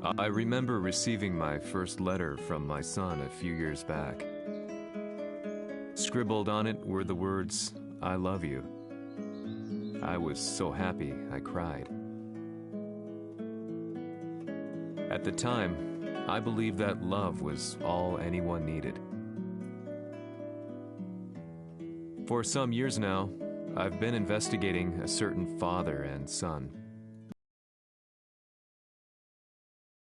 I remember receiving my first letter from my son a few years back. Scribbled on it were the words, "I love you." I was so happy I cried. At the time, I believed that love was all anyone needed. For some years now, I've been investigating a certain father and son.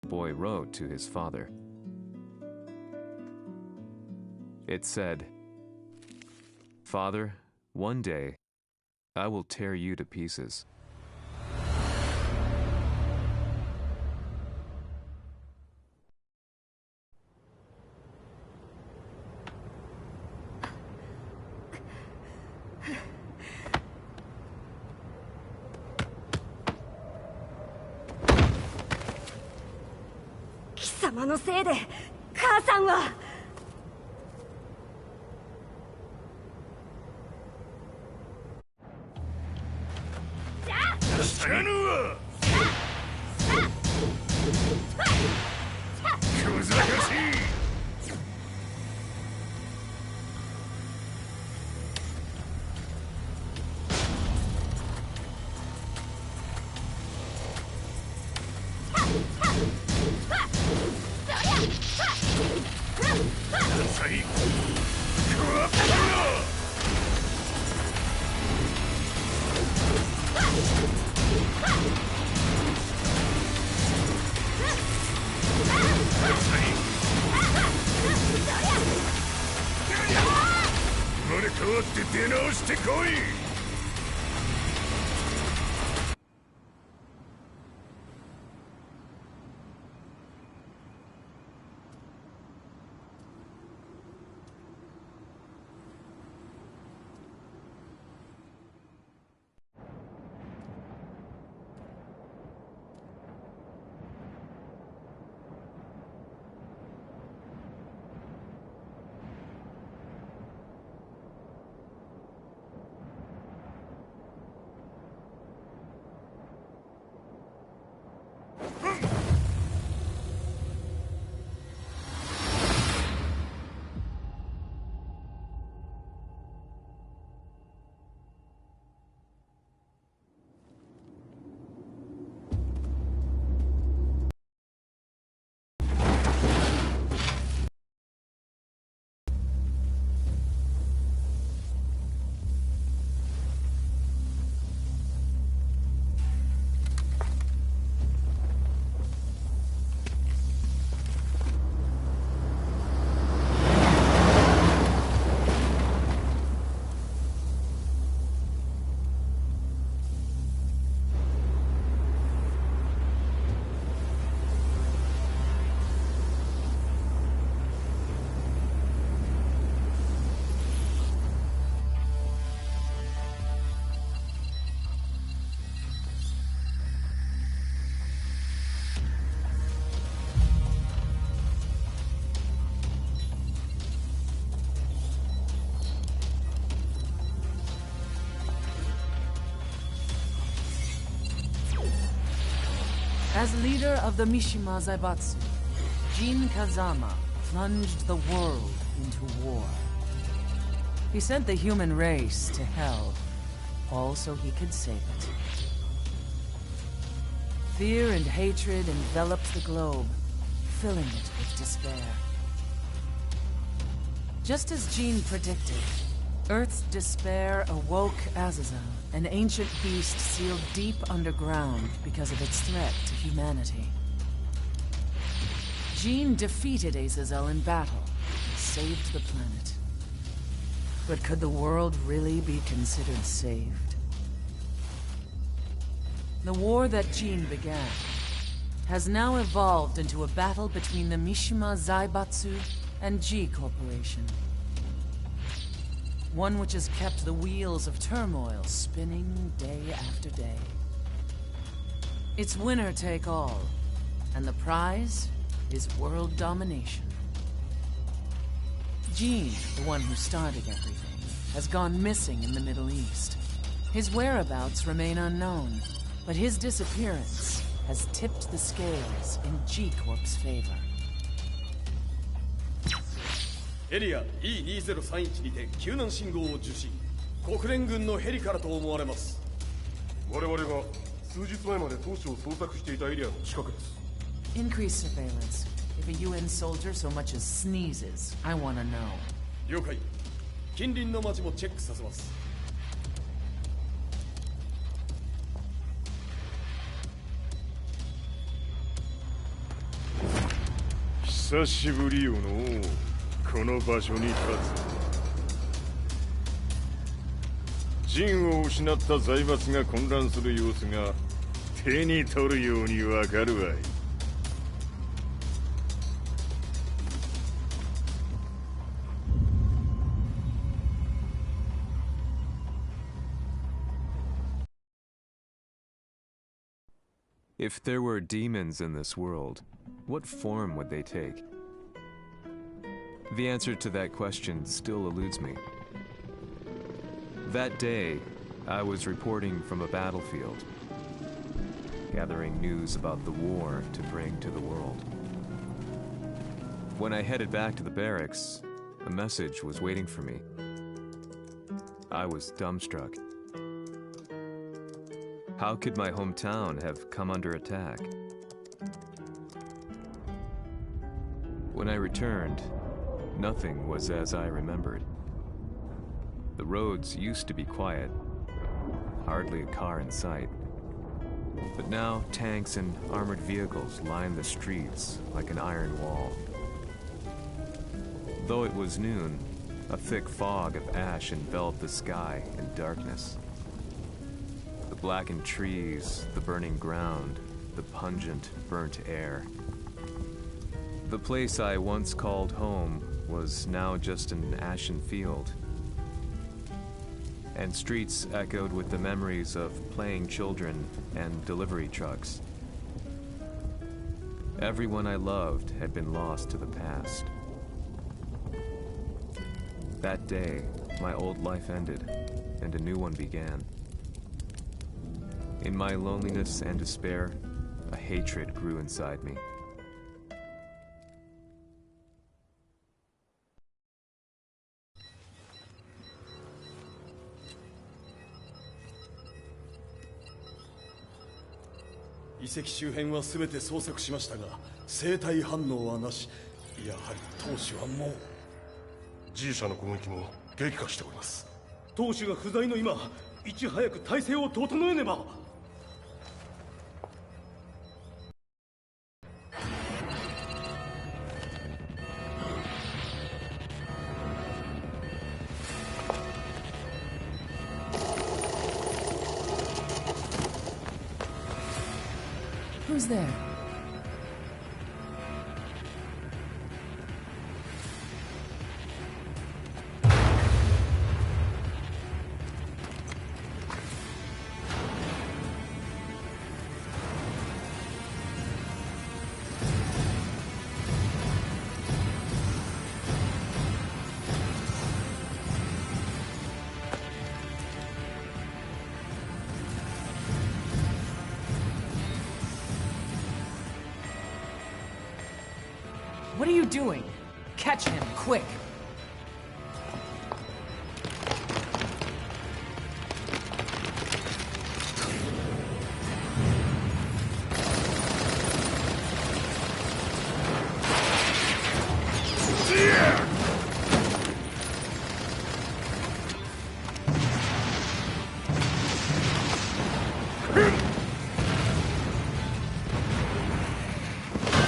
The boy wrote to his father. It said, "Father, one day, I will tear you to pieces." "様のせいで母さんは..." As leader of the Mishima Zaibatsu, Jin Kazama plunged the world into war. He sent the human race to hell, all so he could save it. Fear and hatred enveloped the globe, filling it with despair. Just as Jin predicted, Earth's despair awoke Azazel, an ancient beast sealed deep underground because of its threat to humanity. Jin defeated Azazel in battle and saved the planet. But could the world really be considered saved? The war that Jin began has now evolved into a battle between the Mishima Zaibatsu and G Corporation. One which has kept the wheels of turmoil spinning day after day. It's winner take all, and the prize is world domination. Jin, the one who started everything, has gone missing in the Middle East. His whereabouts remain unknown, but his disappearance has tipped the scales in G-Corp's favor. エリア E2031 にて救難信号を受信。国連軍のヘリからと思われます。我々が数日前まで当初を捜索していたエリアの近くです。 Increase surveillance. If a UN soldier so much as sneezes, I want to know. 了解。近隣の町もチェックさせます。久しぶりよのこの場所に立つ。陣を失った財閥が混乱する様子が手に取るようにわかるわい。If there were demons in this world, what form would they take? The answer to that question still eludes me. That day, I was reporting from a battlefield, gathering news about the war to bring to the world. When I headed back to the barracks, a message was waiting for me. I was dumbstruck. How could my hometown have come under attack? When I returned, nothing was as I remembered. The roads used to be quiet, hardly a car in sight. But now tanks and armored vehicles line the streets like an iron wall. Though it was noon, a thick fog of ash enveloped the sky in darkness. The blackened trees, the burning ground, the pungent, burnt air. The place I once called home was now just an ashen field. And streets echoed with the memories of playing children and delivery trucks. Everyone I loved had been lost to the past. That day, my old life ended, and a new one began. In my loneliness and despair, a hatred grew inside me. The 遺跡周辺は全て捜索しましたが、生体反応はなし。やはり当主はもう。G 社の攻撃も激化しております。当主が不在の今、いち早く体制を整えねば。Who's there? What are you doing? Catch him, quick!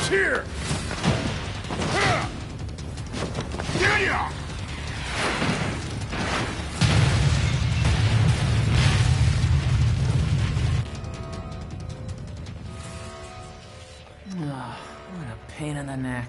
Here! What a pain in the neck.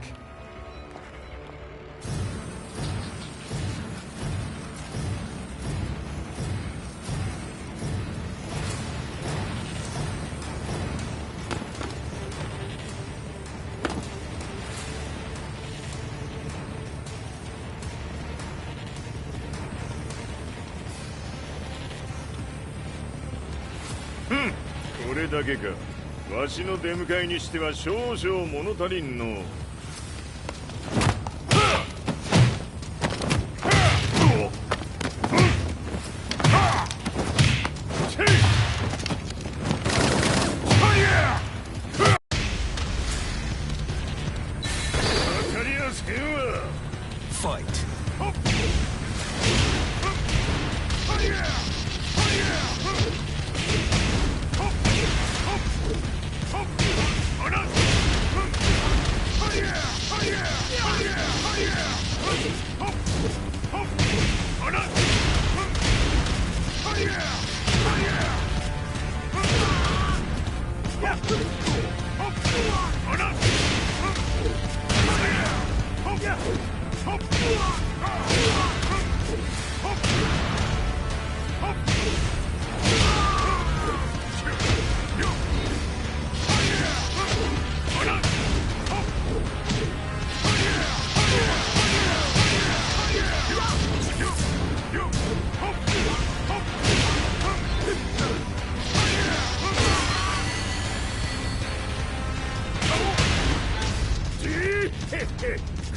Hmm. これだけか。わしの出迎えにしては少々物足りんの。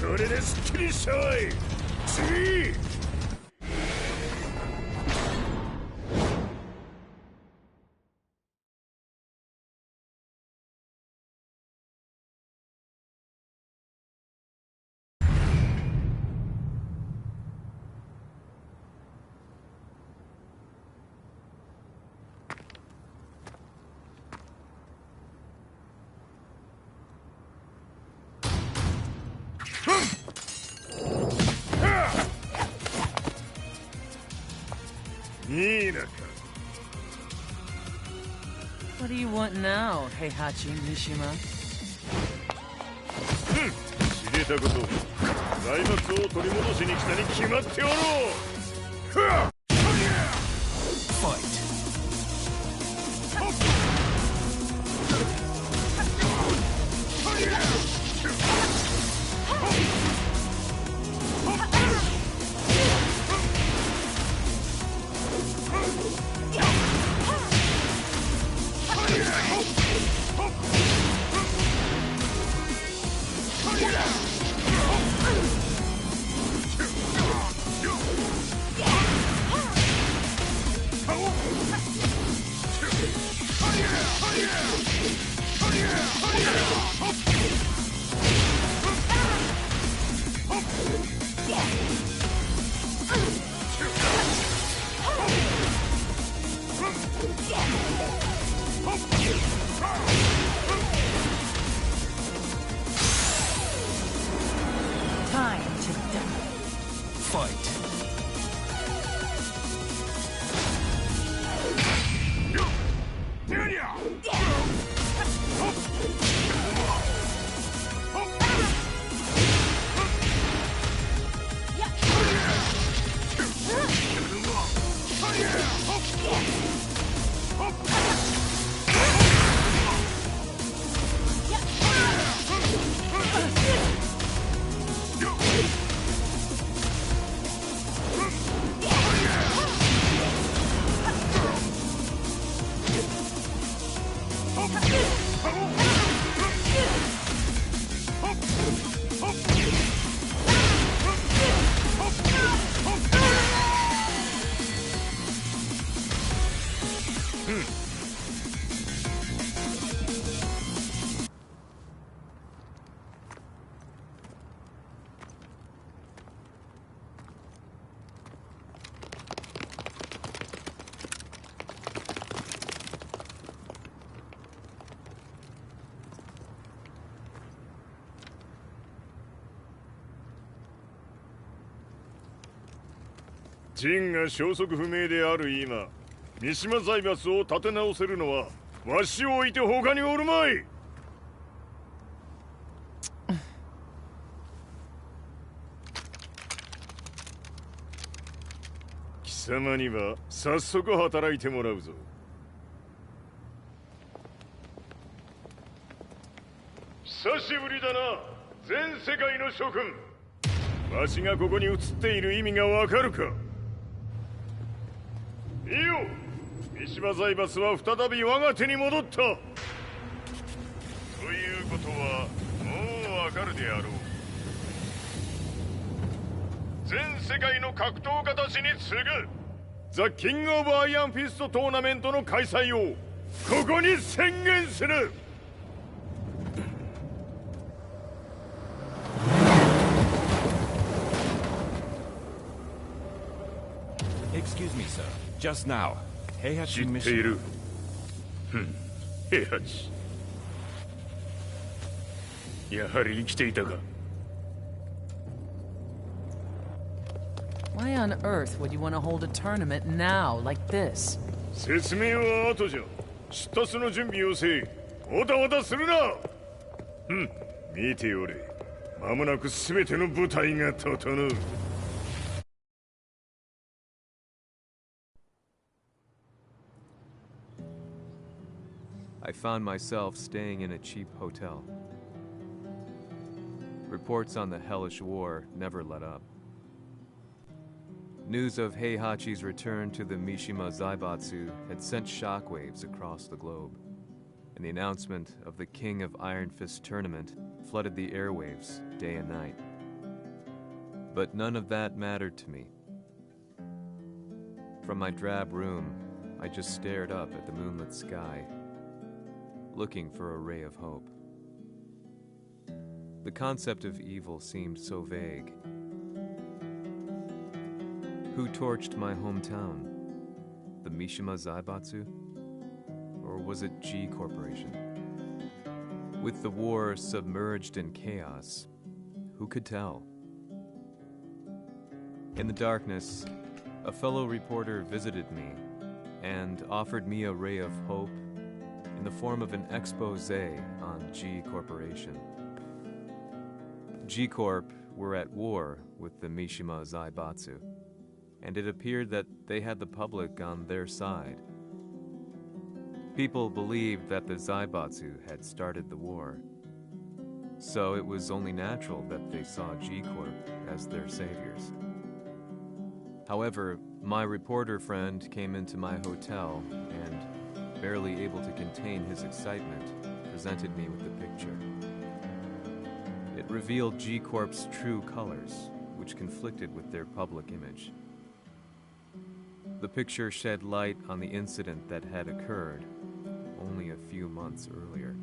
これですっきりしたわい。次。What do you want now, Heihachi Mishima? 知れたこと、財閥を取り戻しに来たに決まっておろう。陣が消息不明である今、三島財閥を立て直せるのはわしを置いて他におるまい。貴様には早速働いてもらうぞ。久しぶりだな、全世界の諸君。わしがここに映っている意味がわかるか。いいよ、三島財閥は再び我が手に戻った。ことはもうわかるであろう。全世界の格闘家たちに次ぐザ・キング・オブ・アイアンフィストトーナメントの開催をここに宣言する。Excuse me, sir. Just now, Heihachi 知ってい mission. る。平八。やはり生きていたか。Why on earth would you want to hold a tournament now, like this? 説明は後じゃ。出立の準備をせい。おたおたするな。見ておれ。間もなく全ての部隊が整う。I found myself staying in a cheap hotel. Reports on the hellish war never let up. News of Heihachi's return to the Mishima Zaibatsu had sent shockwaves across the globe, and the announcement of the King of Iron Fist tournament flooded the airwaves day and night. But none of that mattered to me. From my drab room, I just stared up at the moonlit sky, looking for a ray of hope. The concept of evil seemed so vague. Who torched my hometown? The Mishima Zaibatsu? Or was it G Corporation? With the war submerged in chaos, who could tell? In the darkness, a fellow reporter visited me and offered me a ray of hope in the form of an expose on G Corporation. G Corp were at war with the Mishima Zaibatsu, and it appeared that they had the public on their side. People believed that the Zaibatsu had started the war, so it was only natural that they saw G Corp as their saviors. However, my reporter friend came into my hotel and, barely able to contain his excitement, presented me with the picture. It revealed G Corp's true colors, which conflicted with their public image. The picture shed light on the incident that had occurred only a few months earlier.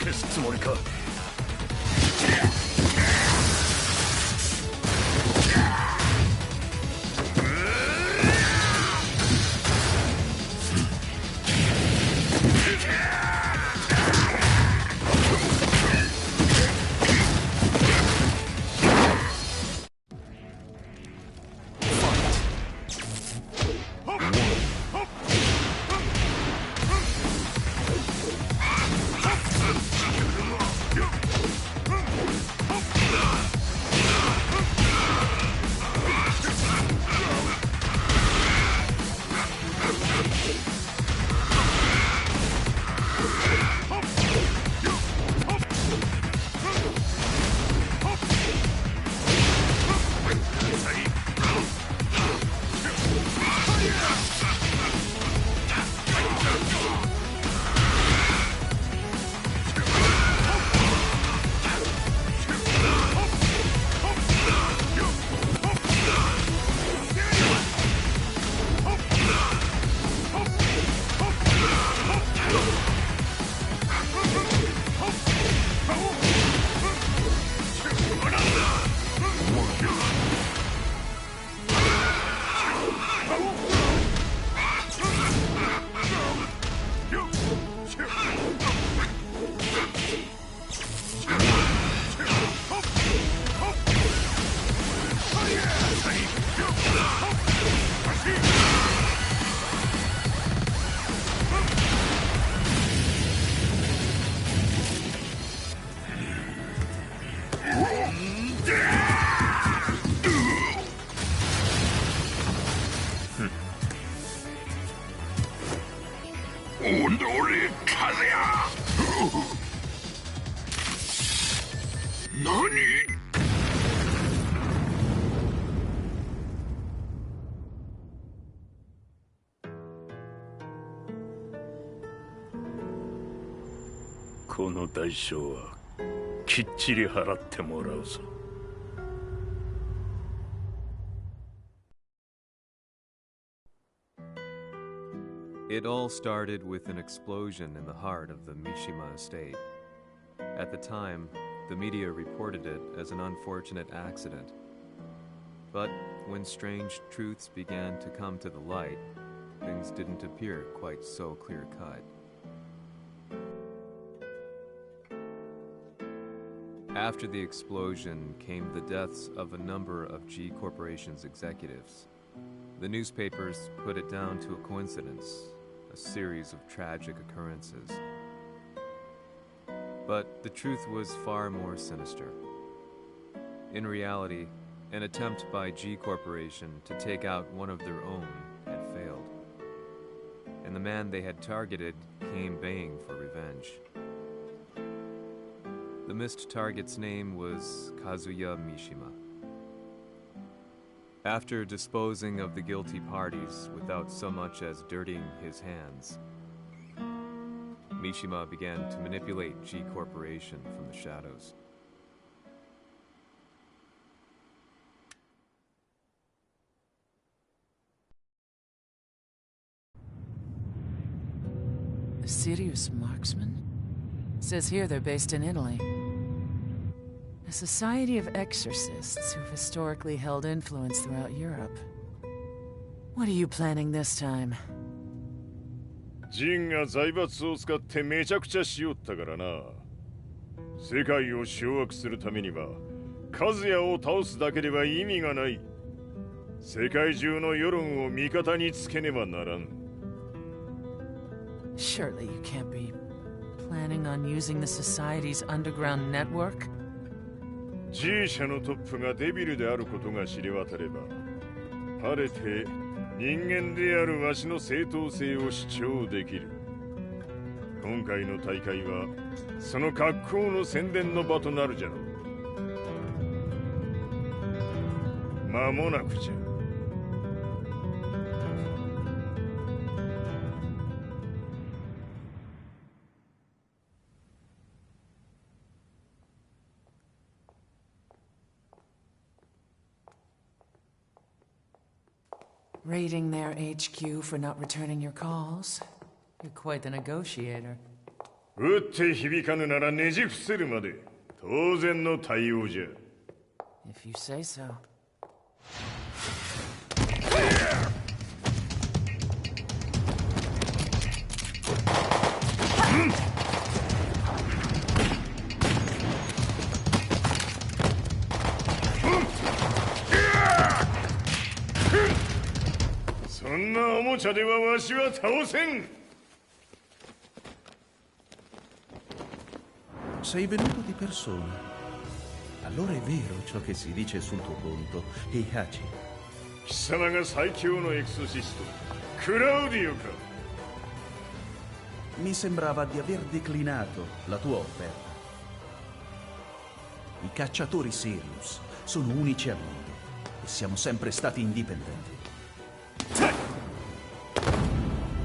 消すつもりか。この代償はきっちり払ってもらうぞ。It all started with an explosion in the heart of the Mishima estate. At the time, the media reported it as an unfortunate accident. But when strange truths began to come to the light, things didn't appear quite so clear-cut. After the explosion came the deaths of a number of G Corporation's executives. The newspapers put it down to a coincidence, a series of tragic occurrences. But the truth was far more sinister. In reality, an attempt by G Corporation to take out one of their own had failed. And the man they had targeted came baying for revenge. The missed target's name was Kazuya Mishima. After disposing of the guilty parties without so much as dirtying his hands, Mishima began to manipulate G Corporation from the shadows. A serious marksman? Says here they're based in Italy. A society of exorcists who've historically held influence throughout Europe. What are you planning this time? ジンが財閥を使ってめちゃくちゃしよったからな。世界を掌握するためには、カズヤを倒すだけでは意味がない。世界中の世論を味方につけねばならん。Surely you can't be planning on using the society's underground network? G 社のトップがデビルであることが知れ渡れば、晴れて人間であるわしの正当性を主張できる。今回の大会はその格好の宣伝の場となるじゃろう。間もなくじゃ。Raiding their HQ for not returning your calls? You're quite the negotiator. 打って響かぬならねじ伏せるまで当然の対応じゃ。 If you say so. そんなおもちゃではわしは倒せん。 Sei venuto di persona. Allora è vero ciò che si dice sul tuo conto, Heihachi. 貴様が最強のエクソシスト、クラウディオか。 Mi sembrava di aver declinato la tua offerta. I cacciatori Sirius sono unici al mondo e siamo sempre stati indipendenti.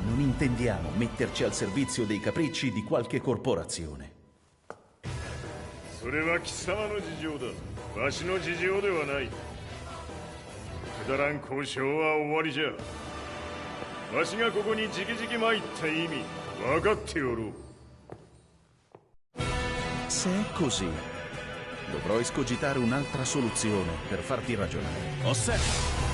Non intendiamo metterci al servizio dei capricci di qualche corporazione. それは貴様の事情だ。わしの事情ではない。くだらん交渉は終わりじゃ。わしがここに直々参った意味分かっておろう。 Se è così, dovrò escogitare un'altra soluzione per farti ragionare. Osserva!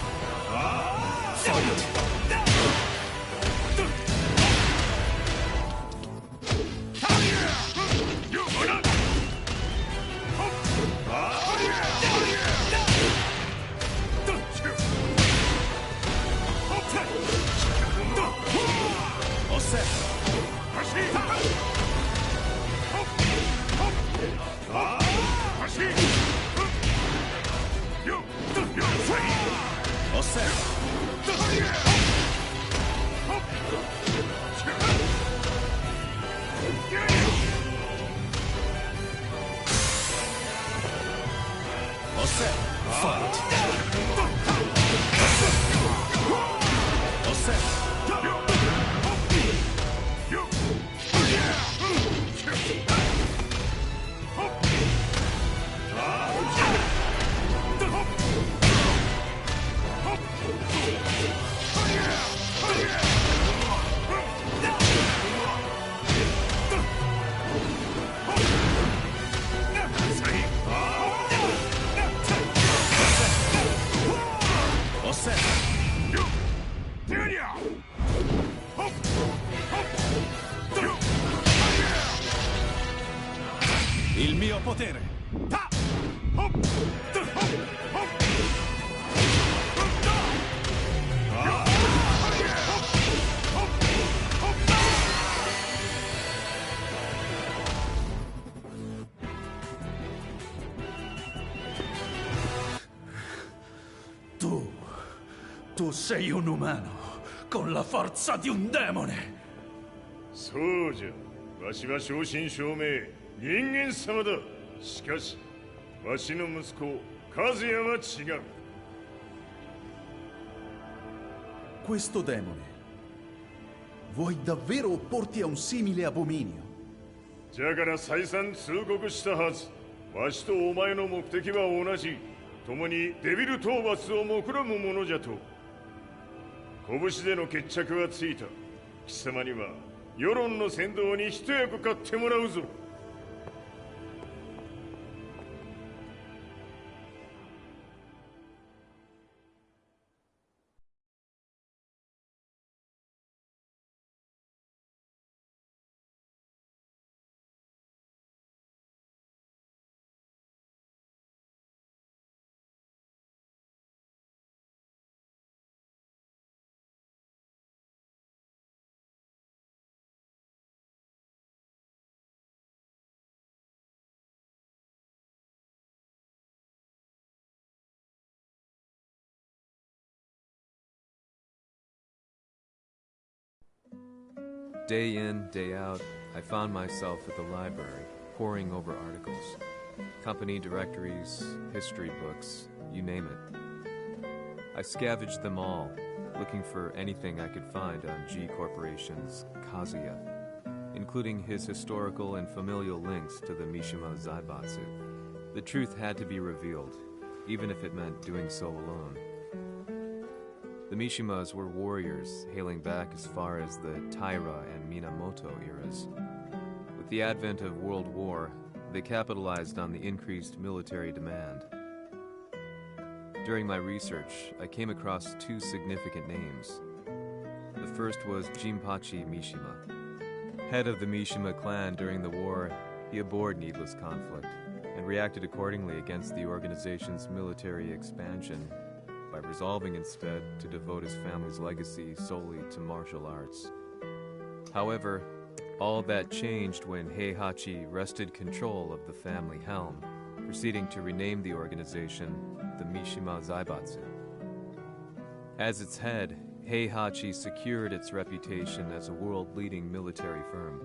Il mio potere! Tu sei un umano con la forza di un demone! そうじゃ。わしは正真正銘人間様だ。しかしわしの息子和也は違う。 Questo demone, vuoi davvero opporti a un simile abominio? じゃから再三通告したはず。わしとお前の目的は同じ。共にデビル討伐を目論むものじゃと。拳での決着はついた。貴様には世論の先導に一役買ってもらうぞ。 Day in, day out, I found myself at the library, poring over articles. Company directories, history books, you name it. I scavenged them all, looking for anything I could find on G Corporation's Kazuya, including his historical and familial links to the Mishima Zaibatsu. The truth had to be revealed, even if it meant doing so alone. The Mishimas were warriors hailing back as far as the Taira and Minamoto eras. With With the advent of World War, they capitalized on the increased military demand. During my research, I came across two significant names. The first was Jinpachi Mishima. Head of the Mishima clan during the war, he abhorred needless conflict and reacted accordingly against the organization's military expansion by resolving instead to devote his family's legacy solely to martial arts. However, all that changed when Heihachi wrested control of the family helm, proceeding to rename the organization the Mishima Zaibatsu. As its head, Heihachi secured its reputation as a world-leading military firm.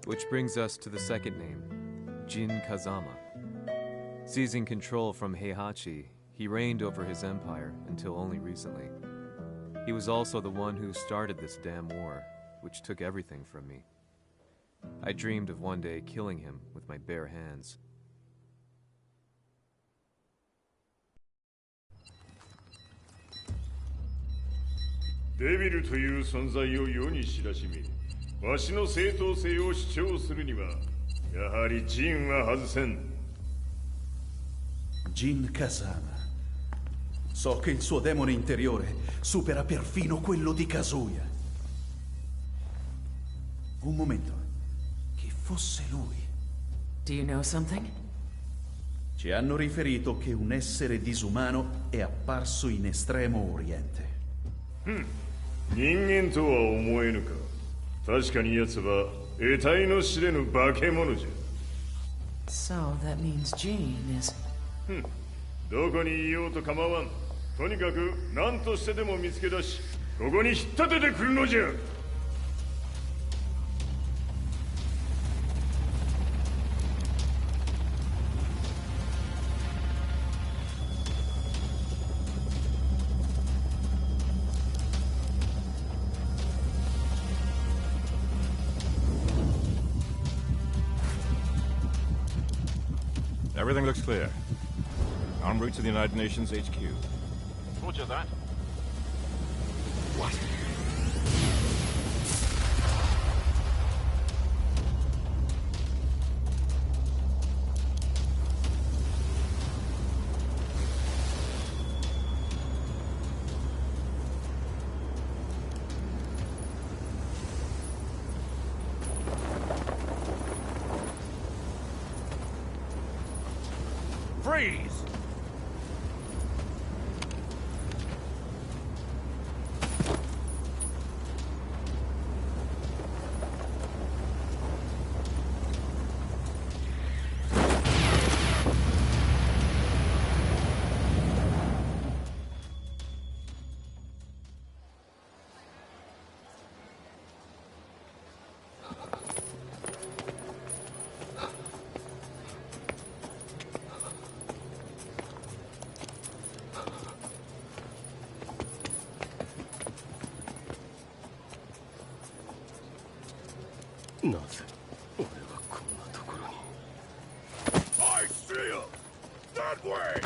Which brings us to the second name, Jin Kazama. Seizing control from Heihachi, he reigned over his empire until only recently. He was also the one who started this damn war, which took everything from me. I dreamed of one day killing him with my bare hands. Devil という存在を世に知らしめ、わしの正当性を主張するには、やはりジンは外せん。Jin Kazama. So che il suo demone interiore supera perfino quello di Kazuya. Un momento. Chi fosse lui? Do you know something? Ci hanno riferito che un essere disumano è apparso in Estremo Oriente. 人間とは思えぬか。確かに奴は得体の知れぬ化け物じゃ。So that means Jean is... どこにいようと構わん。とにかく何としてでも見つけ出し、ここに引っ立ててくるのじゃ。Everything looks clear. En route to the United Nations HQ. Roger that. What? Freeze! I see him! That way!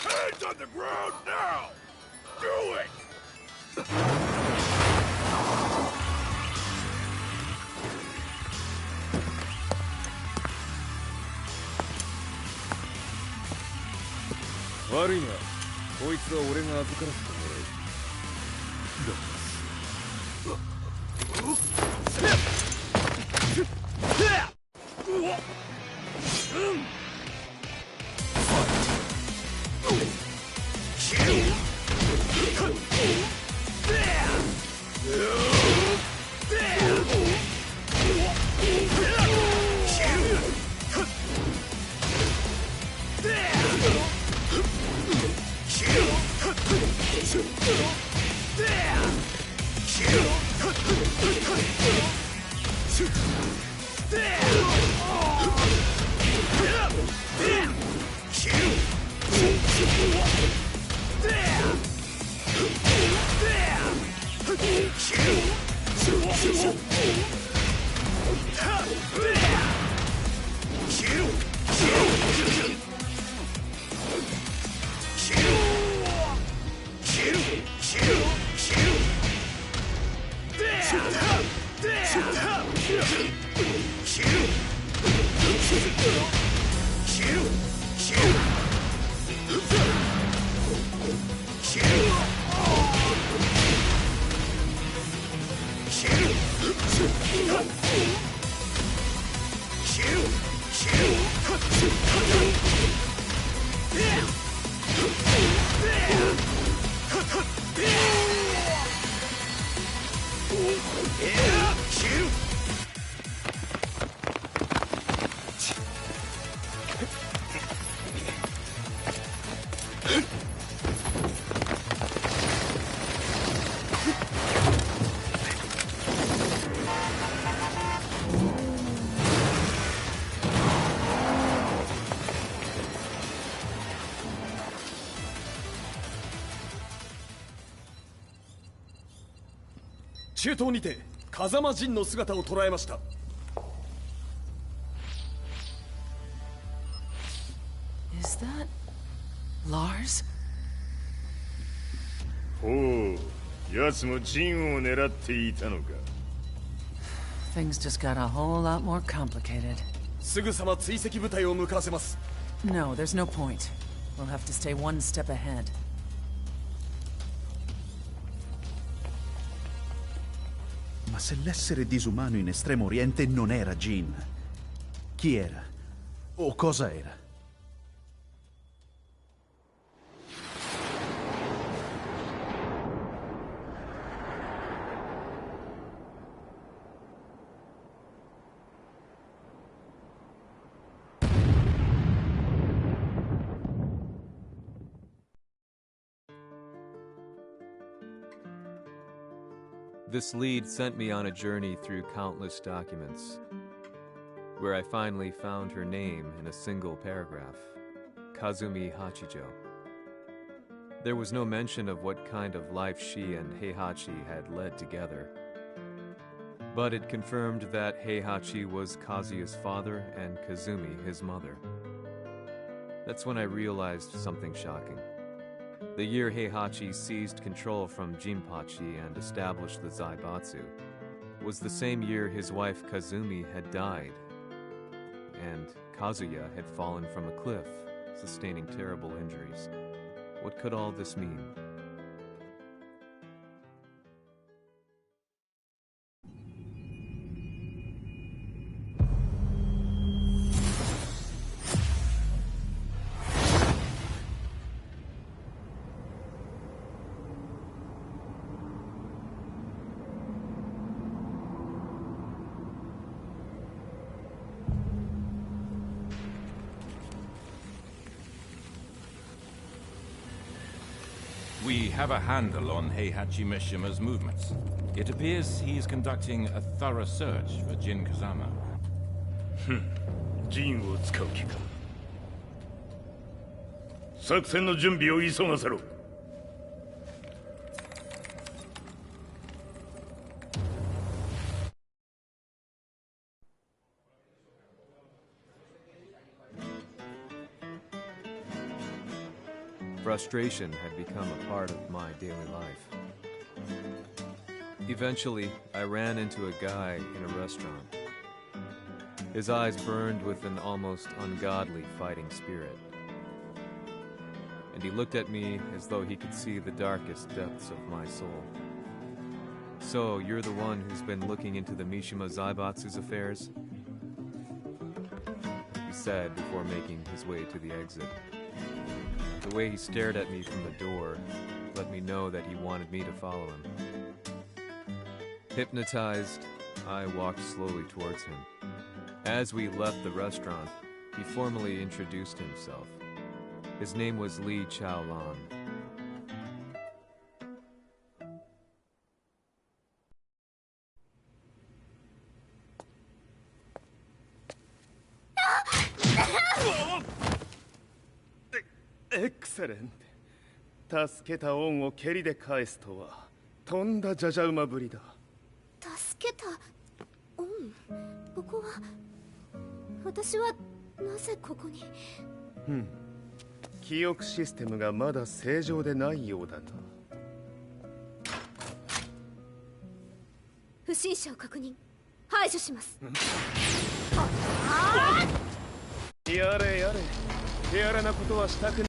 Hands on the ground now! Do it! Worry not. こいつは俺が預からせてもらう。Shoot! 中東にて風間陣の姿を捉えました。Is that Lars? ほう、奴も陣を狙っていたのか。Things just got a whole lot more complicated. すぐさま追跡部隊を向かわせます。No, there's no point. We'll have to stay one step ahead. Ma se l'essere disumano in Estremo Oriente non era Jin, chi era? O cosa era? This lead sent me on a journey through countless documents, where I finally found her name in a single paragraph, Kazumi Hachijo. There was no mention of what kind of life she and Heihachi had led together, but it confirmed that Heihachi was Kazuya's father and Kazumi his mother. That's when I realized something shocking. The year Heihachi seized control from Jinpachi and established the Zaibatsu was the same year his wife Kazumi had died, and Kazuya had fallen from a cliff, sustaining terrible injuries. What could all this mean? We have a handle on Heihachi Mishima's movements. It appears he is conducting a thorough search for Jin Kazama. 陣を使う気か。作戦の準備を急がせろ。Frustration had become a part of my daily life. Eventually, I ran into a guy in a restaurant. His eyes burned with an almost ungodly fighting spirit. And he looked at me as though he could see the darkest depths of my soul. So, you're the one who's been looking into the Mishima Zaibatsu's affairs? He said before making his way to the exit. The way he stared at me from the door let me know that he wanted me to follow him. Hypnotized, I walked slowly towards him. As we left the restaurant, he formally introduced himself. His name was Li Chaolan. Excellent. 助けた恩を蹴りで返すとはとんだじゃじゃ馬ぶりだ。助けた恩。ここは私はなぜここに。記憶システムがまだ正常でないようだな。不審者を確認。はい。対処します。やれやれ、手荒なことはしたくない。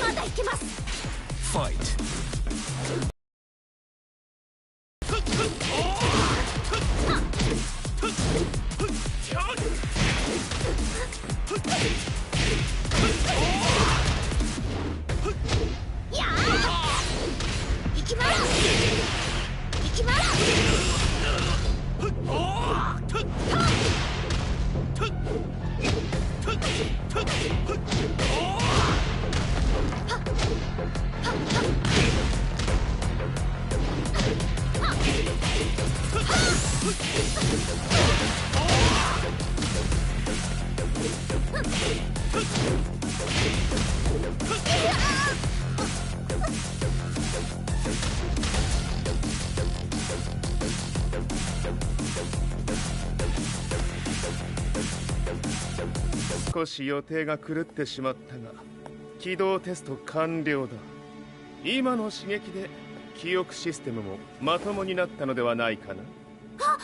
まだ行けます。少し予定が狂ってしまったが、起動テスト完了だ。今の刺激で記憶システムもまともになったのではないかな。あ、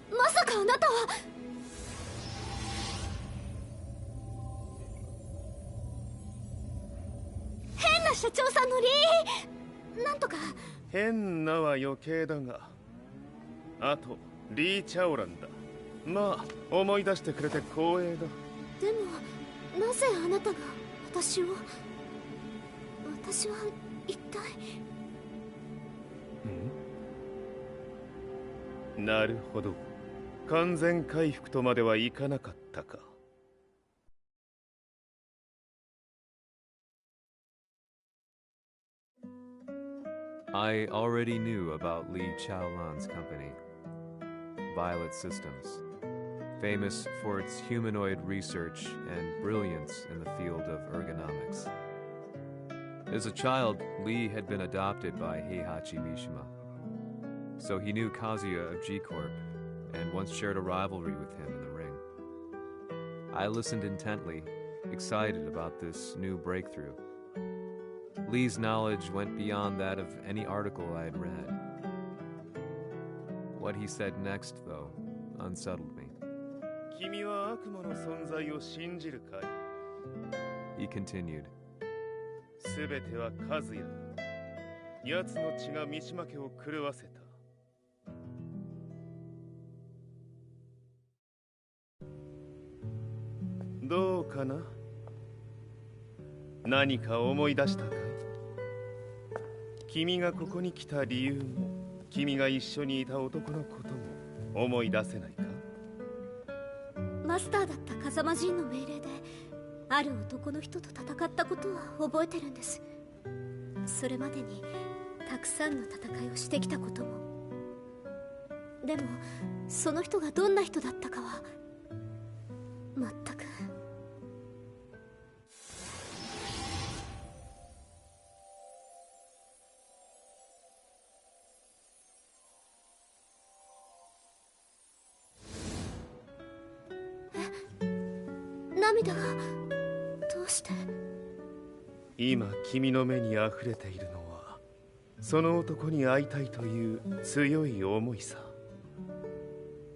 まさかあなたは。変な社長さんのなんとか。変なは余計だが、あとリー・チャオランだ。まあ思い出してくれて光栄だ。でもなぜあなたが私は一体。なるほど、完全回復とまではいかなかったか。I already knew about Li Chaolan's company, Violet Systems, famous for its humanoid research and brilliance in the field of ergonomics. As a child, Li had been adopted by Heihachi Mishima, so he knew Kazuya of G-Corp and once shared a rivalry with him in the ring. I listened intently, excited about this new breakthrough. Li's knowledge went beyond that of any article I had read. What he said next, though, unsettled me. 君は悪魔の存在を信じるかい? He continued. すべてはカズヤだ。奴の血が三島家を狂わせた。どうかな？何か思い出したかい？君がここに来た理由も、君が一緒にいた男のことも思い出せないか？マスターだった風間陣の命令である男の人と戦ったことは覚えてるんです。それまでにたくさんの戦いをしてきたことも。でもその人がどんな人だったかは全く。涙がどうして？今君の目に溢れているのはその男に会いたいという強い思いさ。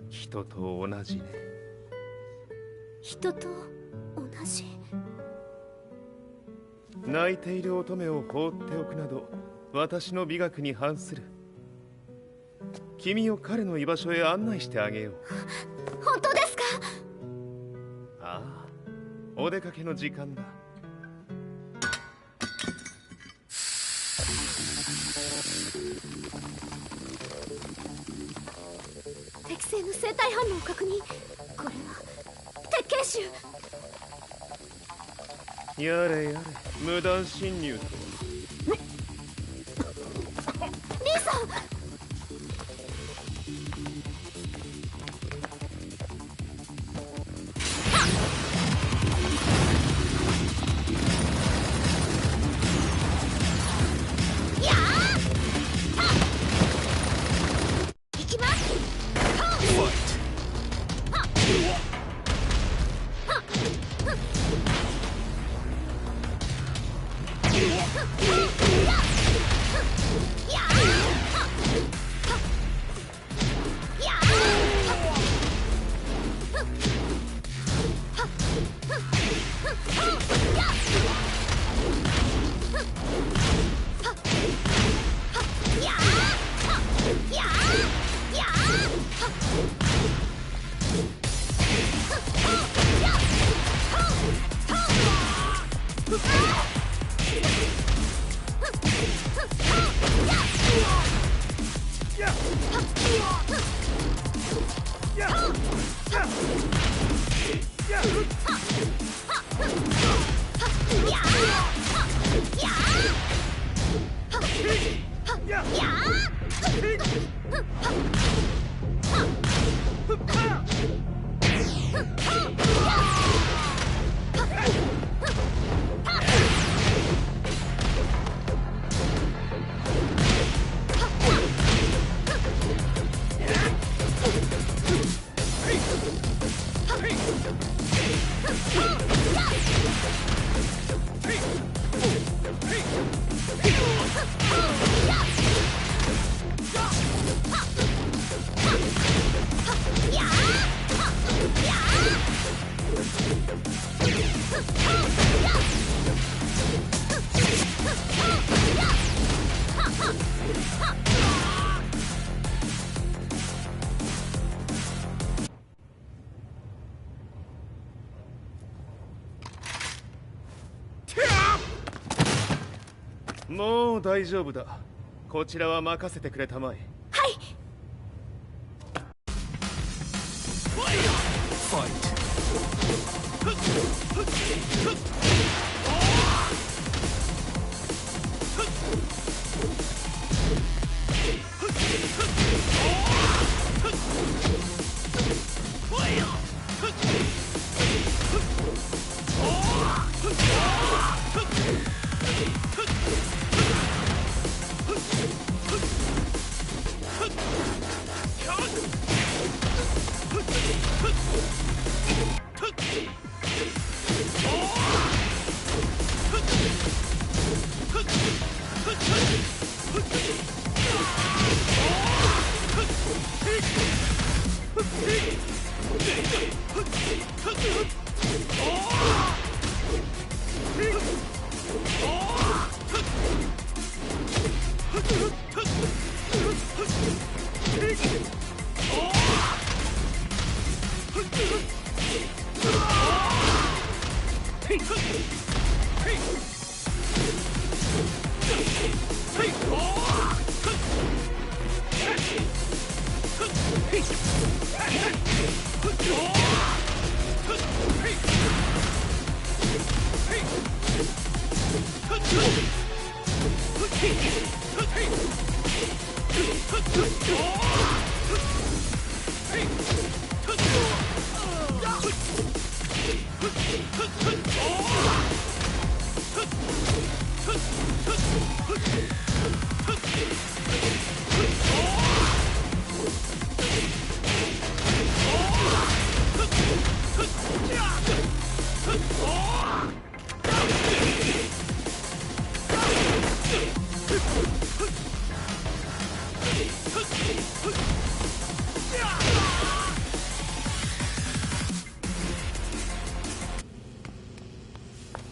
人と同じね。人と同じ？泣いている乙女を放っておくなど私の美学に反する。君を彼の居場所へ案内してあげよう。本当ですか？ああ、お出かけの時間だ。適正の生体反応を確認。これは鉄拳臭。やれやれ、無断侵入とは。もう大丈夫だ。こちらは任せてくれたまえ。はい。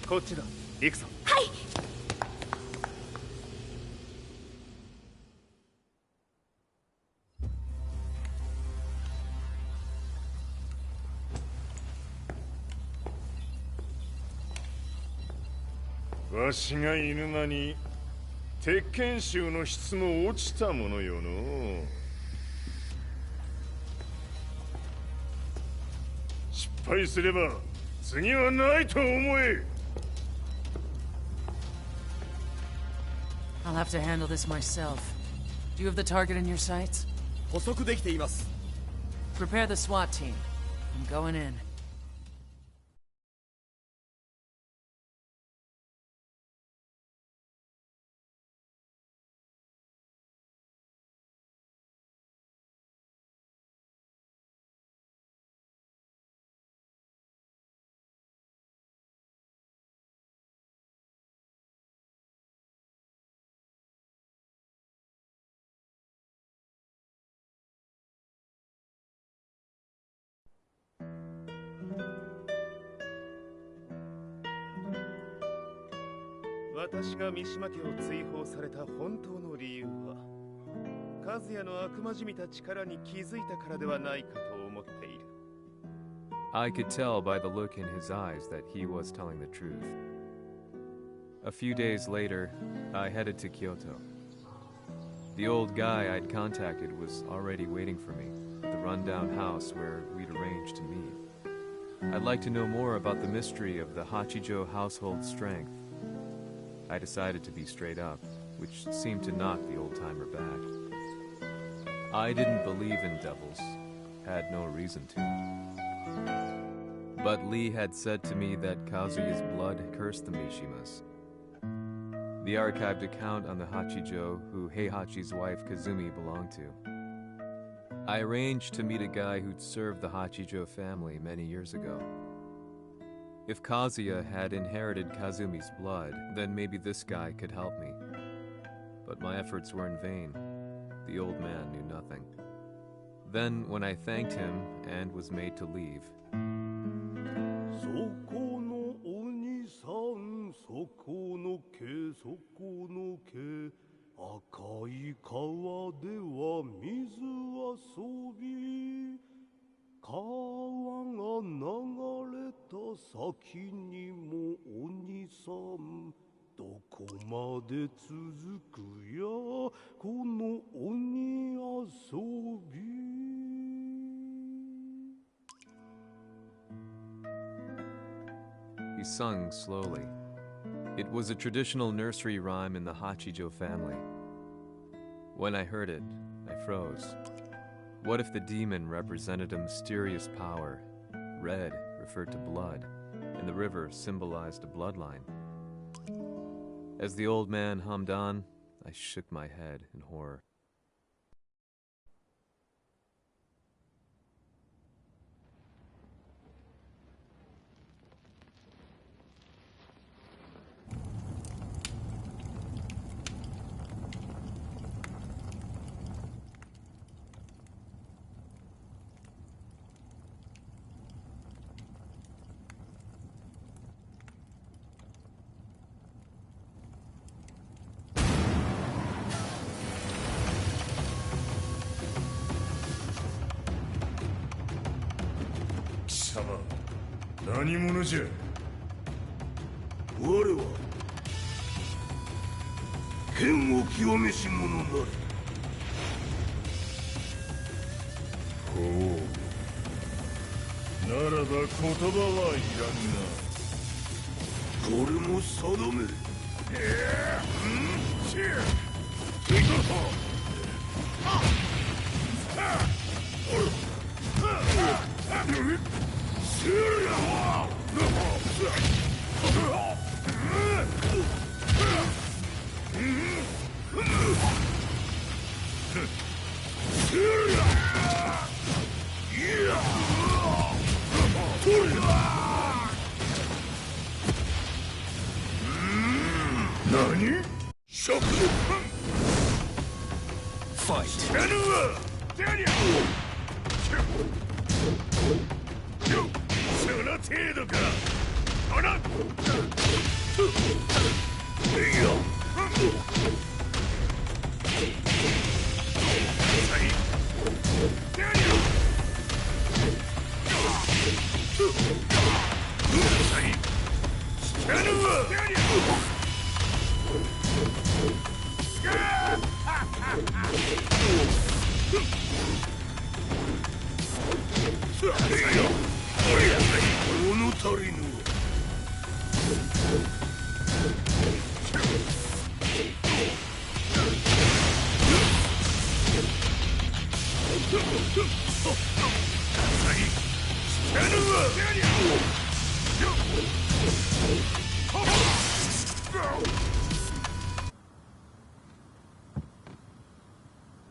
こっちだ。行くぞ。はい。わしが犬間に鉄拳衆の質も落ちたものよの。失敗すれば次はないと思え。I'll have to handle this myself. Do you have the target in your sights? 捕捉できています。 Prepare the SWAT team. I'm going in. 私が三島家を追放された本当の理由は和也の悪魔じみた力に気づいたからではないかと思っている。 I could tell by the look in his eyes that he was telling the truth. A few days later, I headed to Kyoto. The old guy I'd contacted was already waiting for me at the rundown house where we'd arranged to meet. I'd like to know more about the mystery of the Hachijo household strength. I decided to be straight up, which seemed to knock the old-timer back. I didn't believe in devils, had no reason to. But Lee had said to me that Kazuya's blood cursed the Mishimas. The archived account on the Hachijo who Heihachi's wife Kazumi belonged to. I arranged to meet a guy who'd served the Hachijo family many years ago. If Kazuya had inherited Kazumi's blood, then maybe this guy could help me. But my efforts were in vain. The old man knew nothing. Then, when I thanked him and was made to leave, he sung slowly. It was a traditional nursery rhyme in the Hachijo family. When I heard it, I froze. What if the demon represented a mysterious power? Red referred to blood, and the river symbolized a bloodline. As the old man hummed on, I shook my head in horror.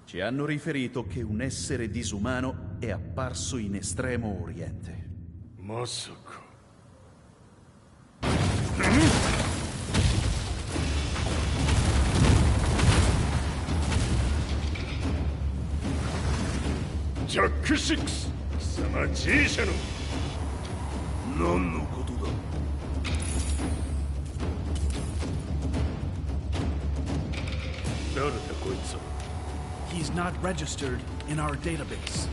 Ci hanno riferito che un essere disumano è apparso in Estremo Oriente. Masaka. Jack 6! 貴様 G 社の何のことだ。誰だこいつは。 He's not registered in our database.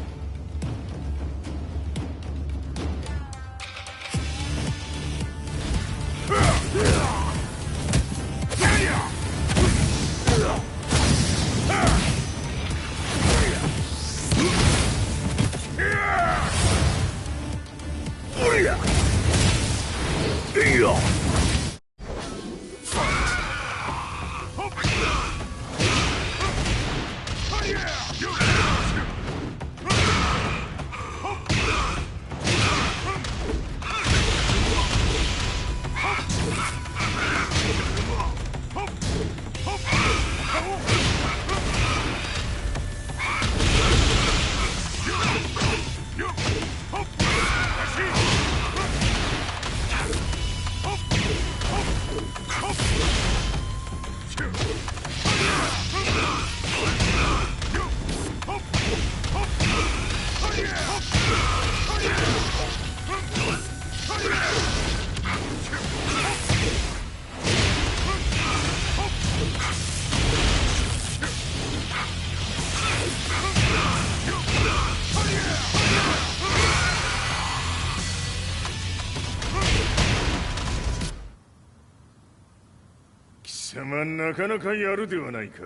なかなかやるではないか。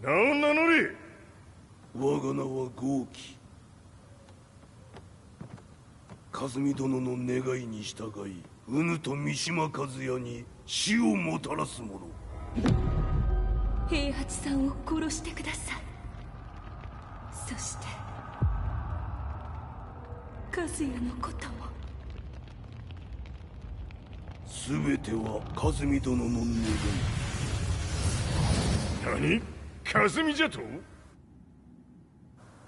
名を名乗れ。我が名は豪輝。和美殿の願いに従い、うぬと三島和也に死をもたらす者。平八さんを殺してください。そして和也のことも。全ては和美殿の願い。何？和美じゃと？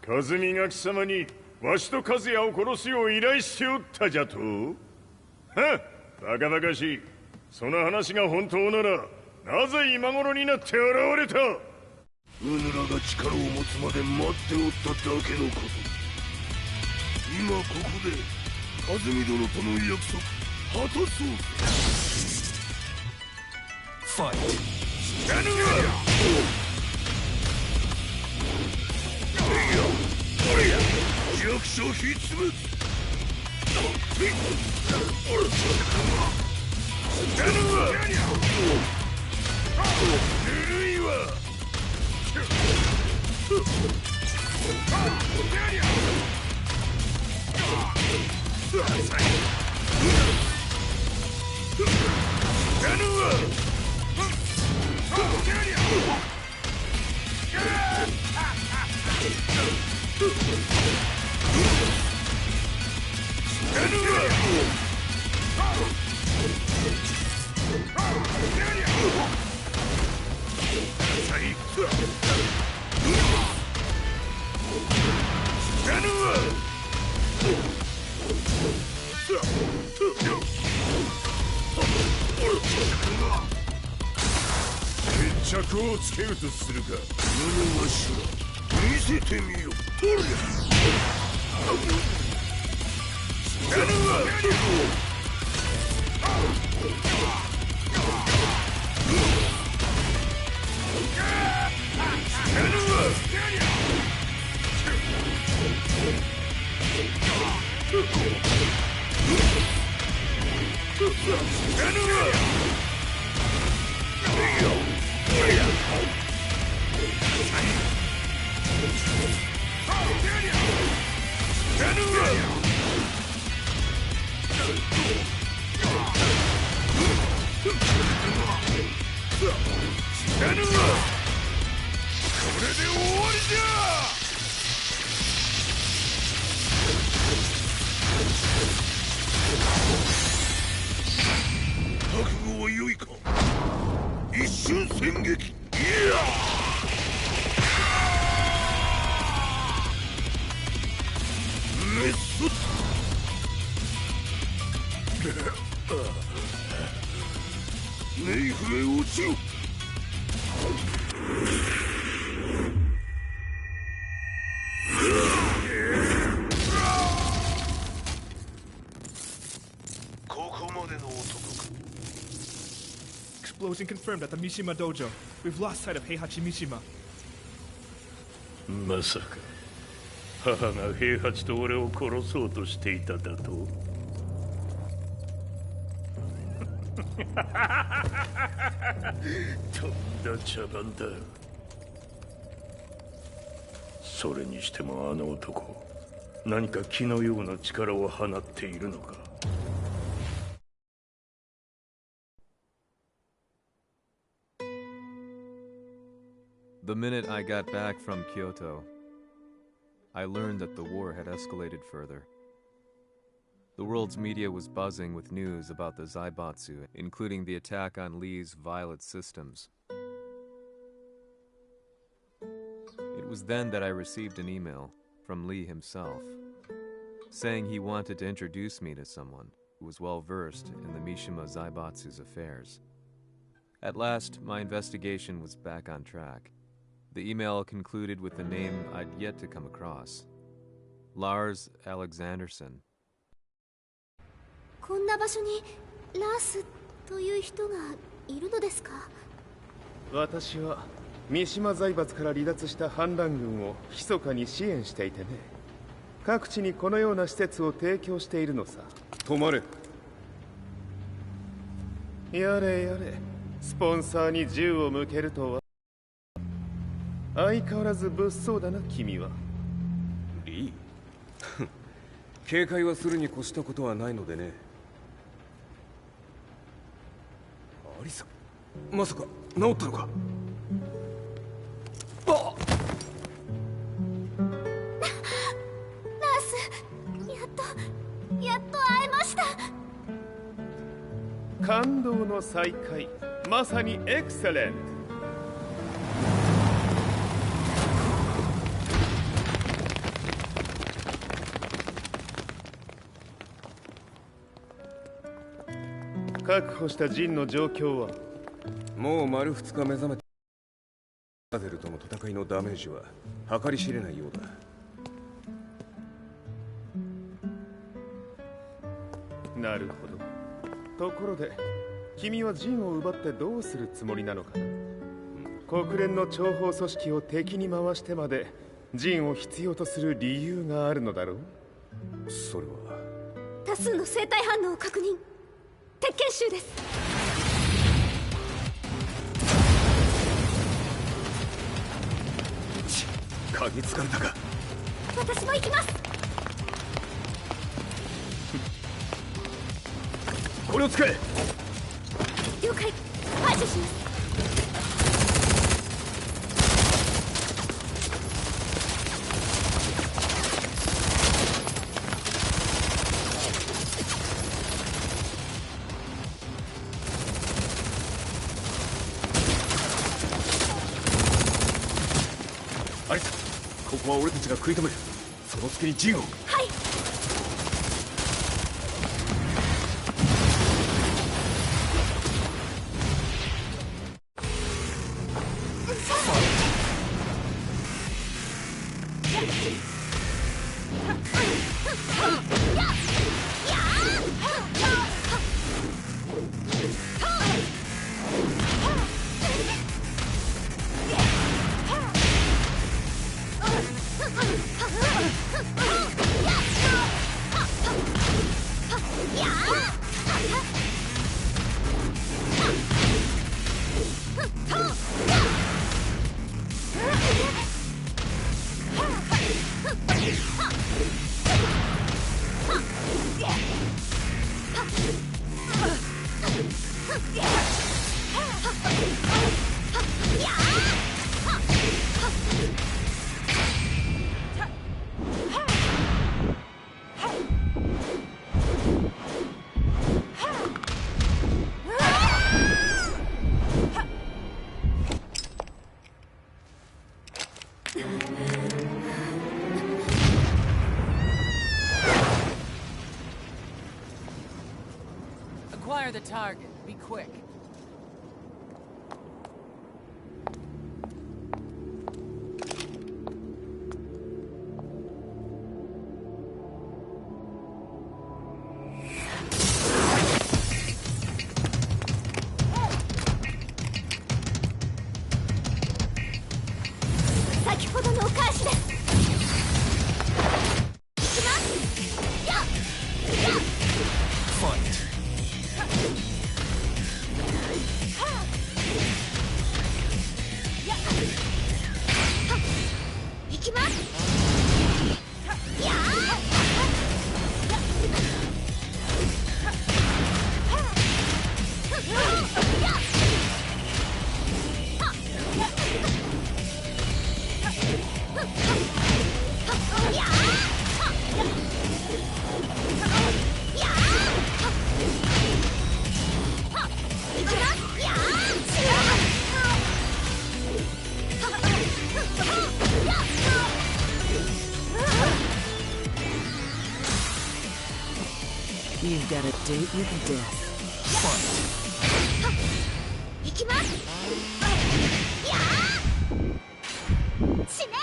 和美が貴様にわしと和也を殺すよう依頼しておったじゃと？はっ、バカバカしい。その話が本当ならなぜ今頃になって現れた？うぬらが力を持つまで待っておっただけのこと。今ここで和美殿との約束果たそうぜ。ファイト。やるわ。弱小必滅。やるわ。ぬるいわ。やるわ。決着をつけるとするか。無のわしら見せてみよ。ほら。やるわ。覚悟は良いか。一瞬戦撃。いやメスネイフへ落ちよ。ここまでの男か。explosion confirmed at the Mishima Dojo. We've lost sight of Heihachi Mishima. まさか母が平八と俺を殺そうとしていただととんだ茶番だ。それにしてもあの男何か気のような力を放っているのか。The minute I got back from Kyoto, I learned that the war had escalated further. The world's media was buzzing with news about the Zaibatsu, including the attack on Lee's Violet systems. It was then that I received an email from Lee himself, saying he wanted to introduce me to someone who was well versed in the Mishima Zaibatsu's affairs. At last, my investigation was back on track. The email concluded with a name I'd yet to come across. Lars Alexanderson. こんな場所にラースという人がいるのですか？私は三島財閥から離脱した反乱軍を密かに支援していてね。各地にこのような施設を提供しているのさ。止まれ。やれやれ、スポンサーに銃を向けるとは。相変わらず物騒だな君は。リー警戒はするに越したことはないのでね。アリサ、まさか治ったのか？あっラース、やっと会えました。感動の再会、まさにエクセレント。確保したジンの状況は？もう丸2日目覚めてアゼルとの戦いのダメージは計り知れないようだ。なるほど。ところで君はジンを奪ってどうするつもりなのかな？国連の諜報組織を敵に回してまでジンを必要とする理由があるのだろう？それは多数の生体反応を確認。鉄拳衆です。嗅ぎつかれたか。私も行きます。これを使え。了解。排除します。アリサ、ここは俺たちが食い止める。その隙にジンを。はい。Acquire the target. Be quick. 先ほどのお返しです。いきます。やっやっ Fight. いきます。やーYou've got a date with death. いきます。やー死ね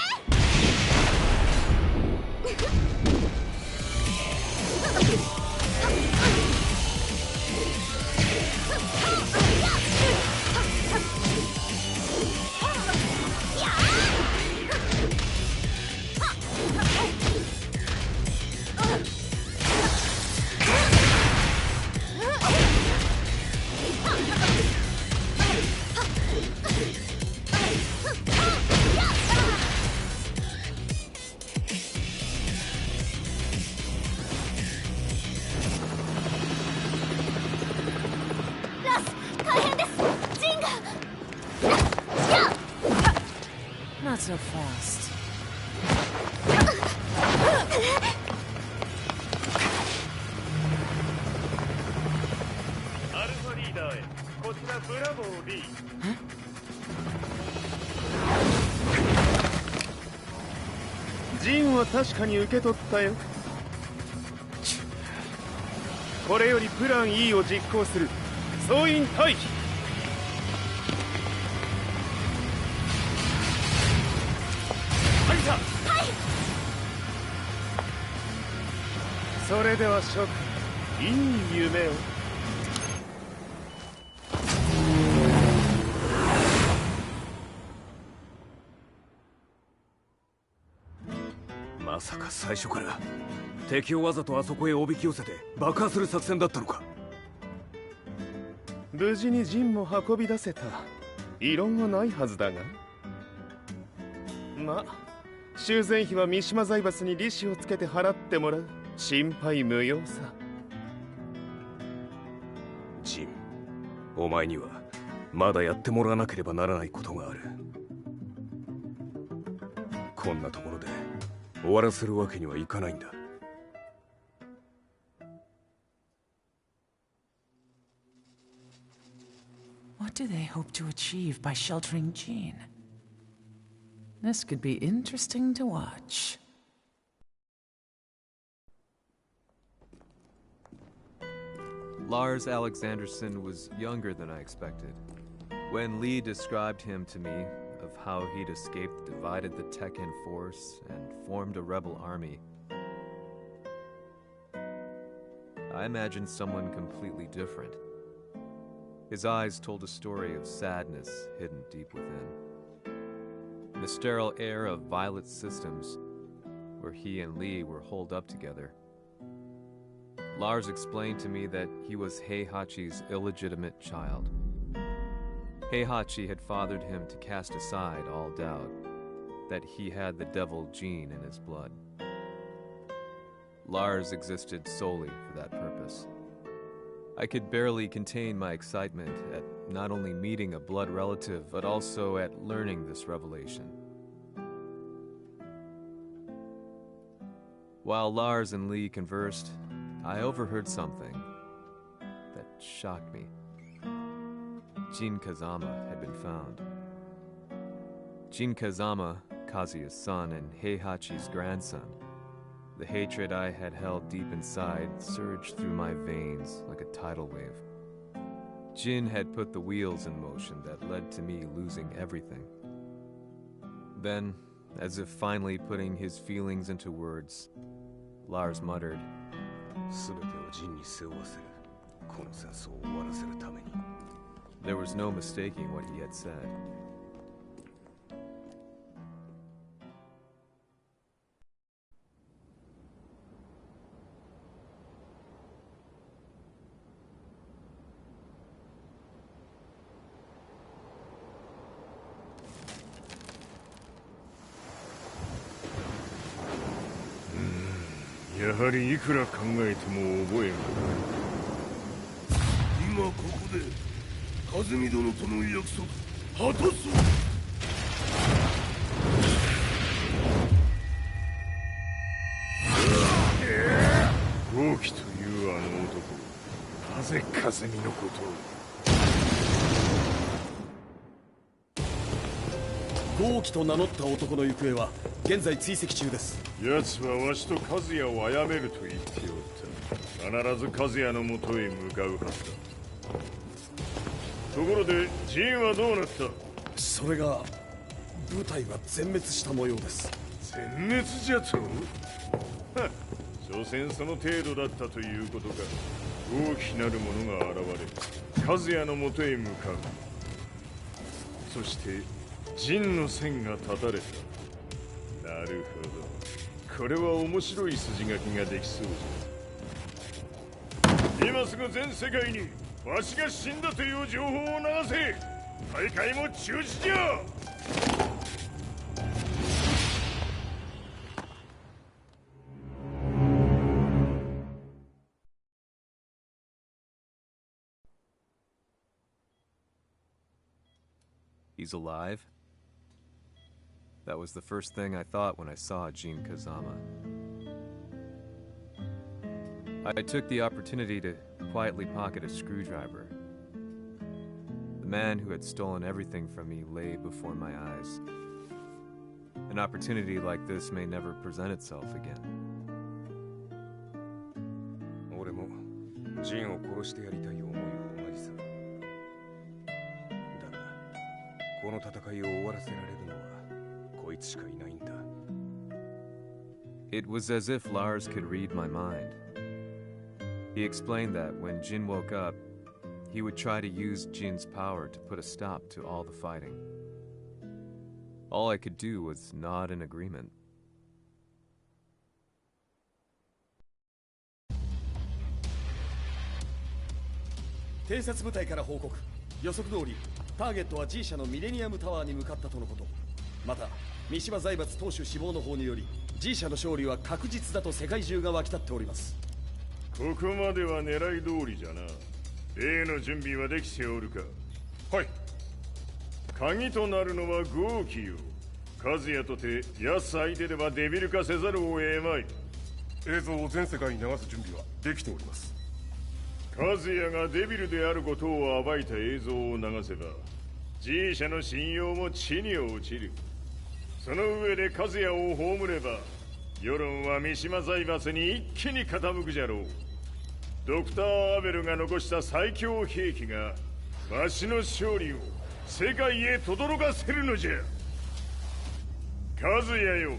Not so fast. アルファリーダーへ。こちらブラボー D。ジンは確かに受け取ったよ。これよりプラン E を実行する。総員退避。はいそれでは諸君、いい夢を。まさか最初から敵をわざとあそこへおびき寄せて爆破する作戦だったのか。無事に陣も運び出せた。異論はないはずだが。まあ修繕費は三島財閥に利子をつけて払ってもらう。心配無用さ。ジン、お前にはまだやってもらわなければならないことがある。こんなところで終わらせるわけにはいかないんだ。What do they hope to achieve by sheltering Jean? This could be interesting to watch. Lars Alexanderson was younger than I expected. When Lee described him to me, of how he'd escaped, divided the Tekken force, and formed a rebel army, I imagined someone completely different. His eyes told a story of sadness hidden deep within. The sterile air of Violet Systems, where he and Lee were holed up together. Lars explained to me that he was Heihachi's illegitimate child. Heihachi had fathered him to cast aside all doubt that he had the devil gene in his blood. Lars existed solely for that purpose. I could barely contain my excitement at not only meeting a blood relative, but also at learning this revelation. While Lars and Lee conversed, I overheard something that shocked me. Jin Kazama had been found. Jin Kazama, Kazuya's son and Heihachi's grandson. The hatred I had held deep inside surged through my veins like a tidal wave. Jin had put the wheels in motion that led to me losing everything. Then, as if finally putting his feelings into words, Lars muttered, There was no mistaking what he had said. やはりいくら考えても覚えがない。今ここで和美殿との約束果たそう。豪輝というあの男、なぜ和美のことを。豪輝と名乗った男の行方は現在追跡中です。奴はわしと和也を殺めると言っておった。必ず和也のもとへ向かうはずだ。ところでジンはどうなった？それが部隊は全滅した模様です。全滅じゃと？所詮その程度だったということか。大きなる者が現れ和也のもとへ向かう。そして陣の線が断たれた。なるほど、これは面白い筋書きができそうじゃ。今すぐ全世界にわしが死んだという情報を流せ。大会も中止じゃ。He's alive? That was the first thing I thought when I saw Jin Kazama. I took the opportunity to quietly pocket a screwdriver. The man who had stolen everything from me lay before my eyes. An opportunity like this may never present itself again. 俺もジンを殺してやりたい思いは同じさ。だがこの戦いを終わらせられるのはこいつしかいないんだ。It was as if Lars could read my mind. He explained that when Jin woke up, he would try to use Jin's power to put a stop to all the fighting. All I could do was nod in agreement. 偵察部隊から報告。予測通りターゲットは G 社のミレニアムタワーに向かったとのこと。また三島財閥当主死亡の方により G 社の勝利は確実だと世界中が沸き立っております。ここまでは狙い通りじゃな。例の準備はできておるか。はい。鍵となるのは豪輝よ。和也とて奴相手ではデビル化せざるを得まい。映像を全世界に流す準備はできております。和也がデビルであることを暴いた映像を流せば G 社の信用も地に落ちる。その上で和也を葬れば世論は三島財閥に一気に傾くじゃろう。ドクター・アベルが残した最強兵器がわしの勝利を世界へ轟かせるのじゃ。和也よ、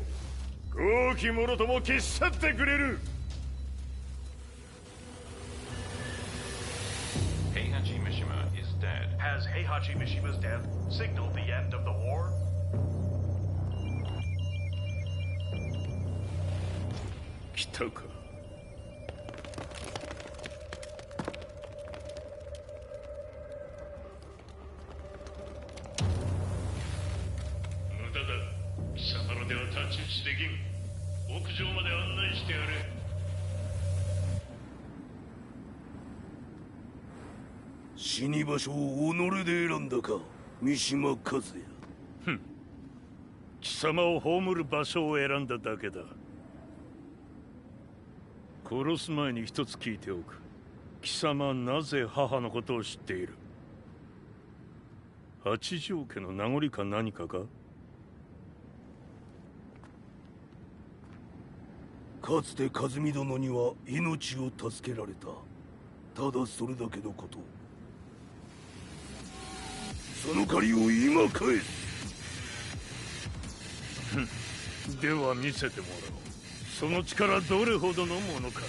豪輝者とも消し去ってくれる。Heihachi Mishima is dead. Has Heihachi Mishima's death signaled the end of the war? 来たか。無駄だ。貴様の手は太刀打ちできん。屋上まで案内してやれ。死に場所を己で選んだか、三島和也。ふん。貴様を葬る場所を選んだだけだ。殺す前に一つ聞いておく。貴様はなぜ母のことを知っている？八条家の名残か何かか？かつて和美殿には命を助けられた。ただそれだけのこと。その借りを今返す。では見せてもらおう。その力どれほどのものか。